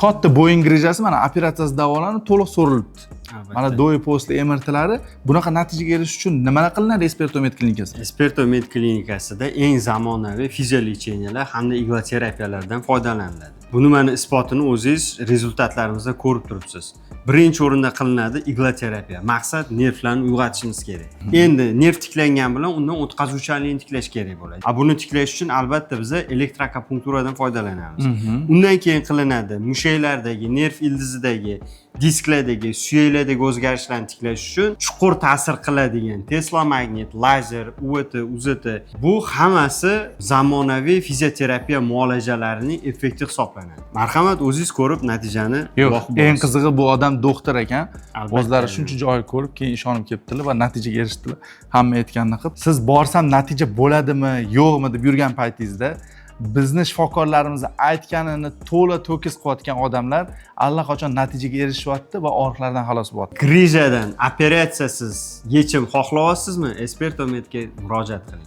katta Boeing rejasi mana operatsiyasiz davolanib to'liq so'rilibdi. Mana do'y postli MRTlari bunaqa natijaga erishish uchun nimalar qilinadi Esperto med klinikasida? Esperto med klinikasida eng zamonaviy fiziolecheniyalar hamda igla terapiyalardan foydalaniladi. Buni mana isbotini o'zingiz rezultatlarimizda ko'rib turibsiz. Birinchi o'rinda qilinadi igla terapiya. Maqsad nervlarni uyg'otishimiz kerak. Endi nerv tiklangan bilan undan o'tkazuvchanlikni tiklash kerak bo'ladi. Buni tiklash uchun albatta biz elektroakupunkturadan foydalanamiz. Undan keyin qilinadi mushaklardagi, nerv ildizidagi, disklardagi, suyaklardagi o'zgarishlarni tiklash uchun chuqur ta'sir qiladigan Tesla magnet, lazer, UVT, UZT bu hammasi zamonaviy fizioterapiya muolajalarining effekti hisoblanadi. Marhamat, o'zingiz ko'rib natijani Yo'q, eng qizig'i bu odam doktor ekan. O'zlari shuncha joy ko'rib, keyin ishonib kelibdilar va natijaga erishdilar. Hamma aytganini qilib. Siz borsam natija bo'ladimi, yo'qmi deb yurgan paytingizda bizni shifokorlarimiz aytganini to'la to'kis qilayotgan odamlar allaqachon natijaga erishyapti va og'riqlardan xalos bo'lyapti. Grijadan operatsiyasiz yechim xohlayapsizmi? Esperto medga murojaat qiling.